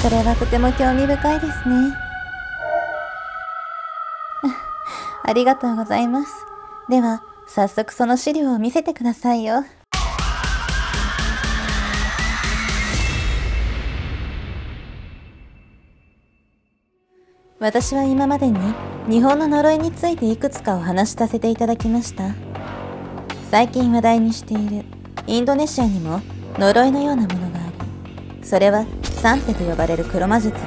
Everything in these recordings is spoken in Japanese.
それはとても興味深いですね。ありがとうございます。では、早速その資料を見せてくださいよ。私は今までに日本の呪いについていくつかお話しさせていただきました。最近話題にしているインドネシアにも呪いのようなものがあり、それはサンテと呼ばれる黒魔術です。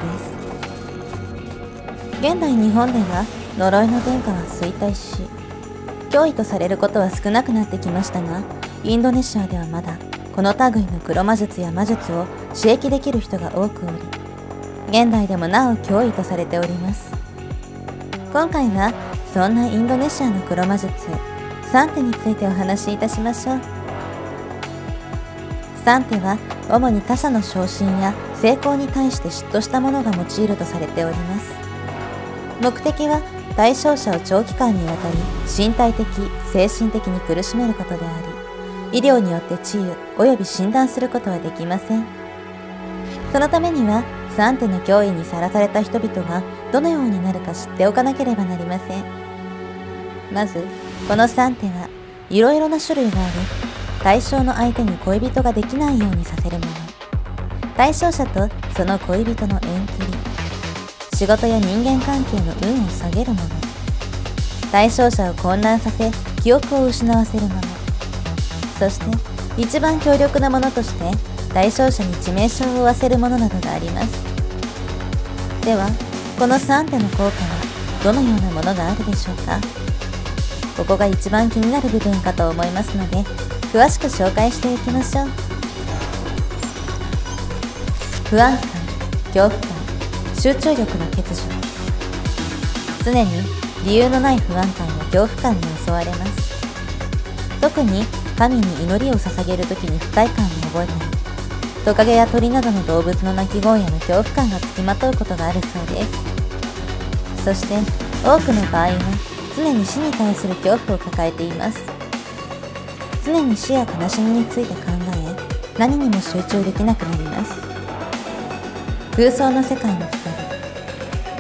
現代日本では呪いの文化は衰退し、脅威とされることは少なくなってきましたが、インドネシアではまだこの類の黒魔術や魔術を刺激できる人が多くおり、現代でもなお脅威とされております。今回はそんなインドネシアの黒魔術サンテについてお話しいたしましょう。サンテは主に他者の昇進や成功に対して嫉妬した者が用いるとされております。目的は対象者を長期間にわたり身体的・精神的に苦しめることであり、医療によって治癒及び診断することはできません。そのためにはサンテの脅威にさらされた人々がどのようになるか知っておかなければなりません。まず、このサンテはいろいろな種類があり、対象の相手に恋人ができないようにさせるもの、対象者とその恋人の縁切り、仕事や人間関係の運を下げるもの、対象者を混乱させ記憶を失わせるもの、そして一番強力なものとして対象者に致命傷を負わせるものなどがあります。では、このサンテの効果はどのようなものがあるでしょうか。ここが一番気になる部分かと思いますので、詳しく紹介していきましょう。不安感、恐怖感、集中力の欠如。常に理由のない不安感や恐怖感に襲われます。特に神に祈りを捧げるときに不快感を覚えたり、トカゲや鳥などの動物の鳴き声への恐怖感がつきまとうことがあるそうです。そして多くの場合は常に死に対する恐怖を抱えています。常に死や悲しみについて考え、何にも集中できなくなります。空想の世界の光、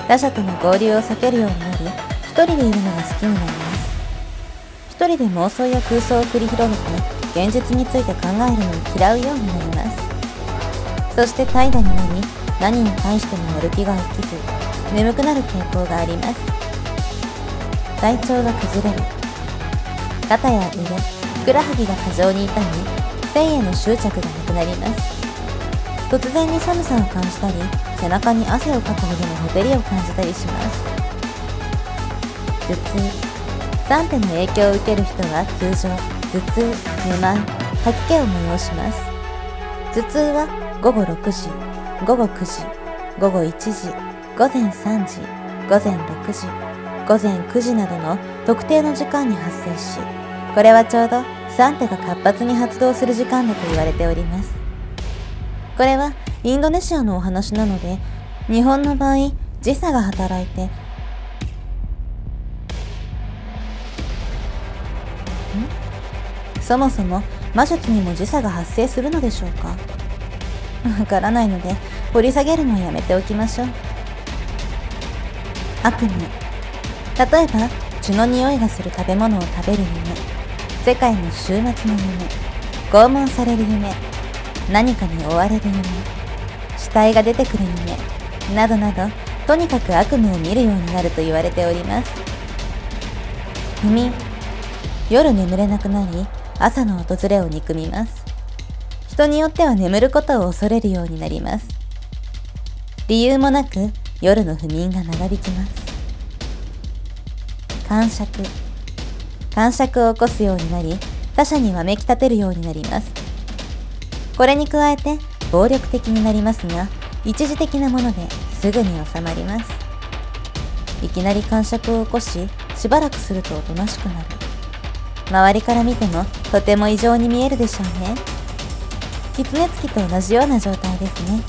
他者との合流を避けるようになり、一人でいるのが好きになります。一人で妄想や空想を繰り広げて、現実について考えるのを嫌うようになります。そして怠惰になり、何に対してもやる気が起きず、眠くなる傾向があります。体調が崩れる。肩や腕、ふくらはぎが過剰に痛み、性への執着がなくなります。突然に寒さを感じたり、背中に汗をかくほどのほてりを感じたりします。頭痛。サンテの影響を受ける人は通常、頭痛、めまい、吐き気を催します。頭痛は午後6時、午後9時、午後1時、午前3時、午前6時、午前9時などの特定の時間に発生し、これはちょうどサンテが活発に発動する時間だと言われております。これはインドネシアのお話なので、日本の場合、時差が働いて、そもそも魔術にも時差が発生するのでしょうか。わからないので掘り下げるのはやめておきましょう。悪夢。例えば血の匂いがする食べ物を食べる夢、世界の終末の夢、拷問される夢、何かに追われる夢、死体が出てくる夢などなど、とにかく悪夢を見るようになると言われております。不眠。夜眠れなくなり、朝の訪れを憎みます。人によっては眠ることを恐れるようになります。理由もなく夜の不眠が長引きます。癇癪。癇癪を起こすようになり、他者にわめき立てるようになります。これに加えて暴力的になりますが、一時的なものですぐに収まります。いきなり癇癪を起こし、しばらくするとおとなしくなる。周りから見てもとても異常に見えるでしょうね。狐つきと同じような状態ですね。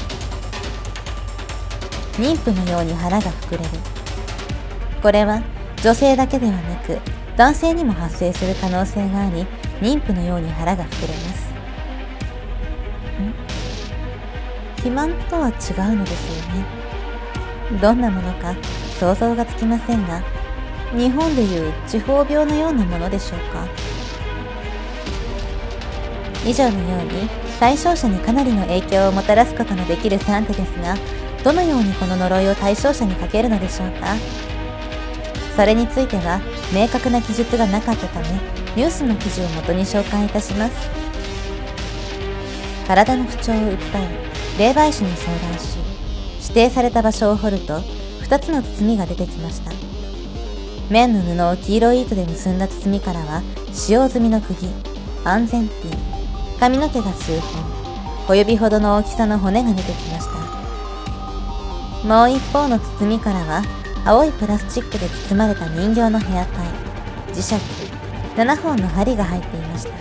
妊婦のように腹が膨れる。これは女性だけではなく男性にも発生する可能性があり、妊婦のように腹が膨れます。肥満とは違うのですよね。どんなものか想像がつきませんが、日本でいう地方病のようなものでしょうか。以上のように対象者にかなりの影響をもたらすことのできる3手ですが、どのようにこの呪いを対象者にかけるのでしょうか。それについては明確な記述がなかったため、ニュースの記事を元に紹介いたします。体の不調を訴え、霊媒師に相談し、指定された場所を掘ると2つの包みが出てきました。綿の布を黄色い糸で結んだ包みからは、使用済みの釘、安全ピン、髪の毛が数本、小指ほどの大きさの骨が出てきました。もう一方の包みからは、青いプラスチックで包まれた人形のヘアタイ、磁石、7本の針が入っていました。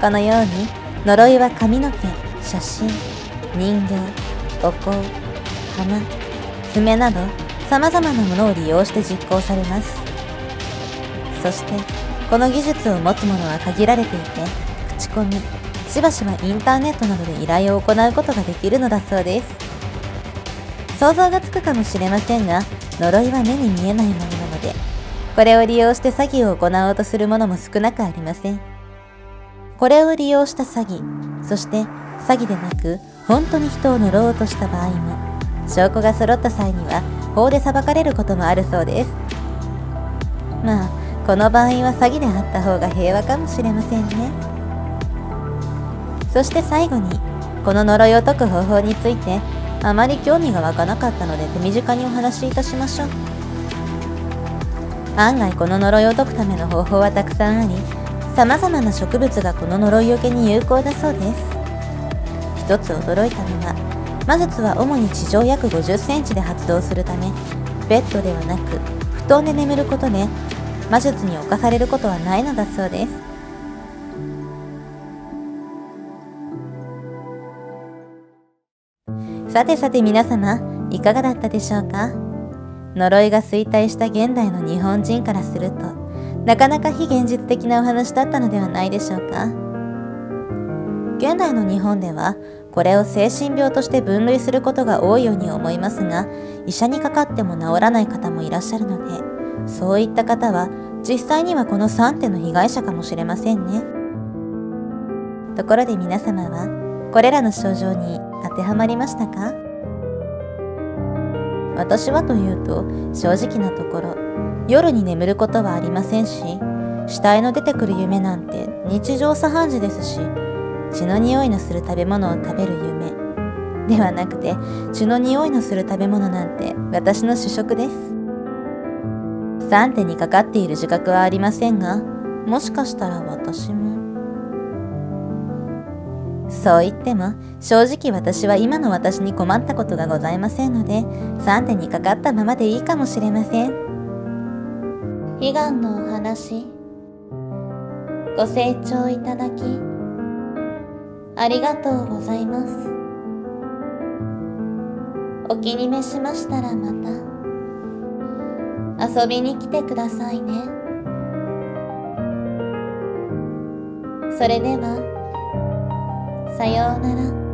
このように呪いは髪の毛、写真、人形、お香、花、爪など様々なものを利用して実行されます。そしてこの技術を持つ者は限られていて、口コミ、しばしばインターネットなどで依頼を行うことができるのだそうです。想像がつくかもしれませんが、呪いは目に見えないものなので、これを利用して詐欺を行おうとする者も少なくありません。これを利用した詐欺、そして詐欺でなく本当に人を呪おうとした場合も、証拠が揃った際には法で裁かれることもあるそうです。まあ、この場合は詐欺であった方が平和かもしれませんね。そして最後に、この呪いを解く方法について、あまり興味が湧かなかったので手短にお話しいたしましょう。案外この呪いを解くための方法はたくさんあり、様々な植物がこの呪いよけに有効だそうです。一つ驚いたのは、魔術は主に地上約50センチで発動するため、ベッドではなく布団で眠ることで魔術に侵されることはないのだそうです。さてさて皆様、いかがだったでしょうか。呪いが衰退した現代の日本人からすると、なかなか非現実的なお話だったのではないでしょうか。現代の日本では、これを精神病として分類することが多いように思いますが、医者にかかっても治らない方もいらっしゃるので、そういった方は実際にはこの3点の被害者かもしれませんね。ところで皆様は、これらの症状に当てはまりましたか？私はというと、正直なところ、夜に眠ることはありませんし、死体の出てくる夢なんて日常茶飯事ですし、血の匂いのする食べ物を食べる夢ではなくて、血の匂いのする食べ物なんて私の主食です。3手にかかっている自覚はありませんが、もしかしたら私も。そう言っても、正直私は今の私に困ったことがございませんので、3手にかかったままでいいかもしれません。悲願のお話、ご清聴いただき、ありがとうございます。お気に召しましたらまた遊びに来てくださいね。それでは、さようなら。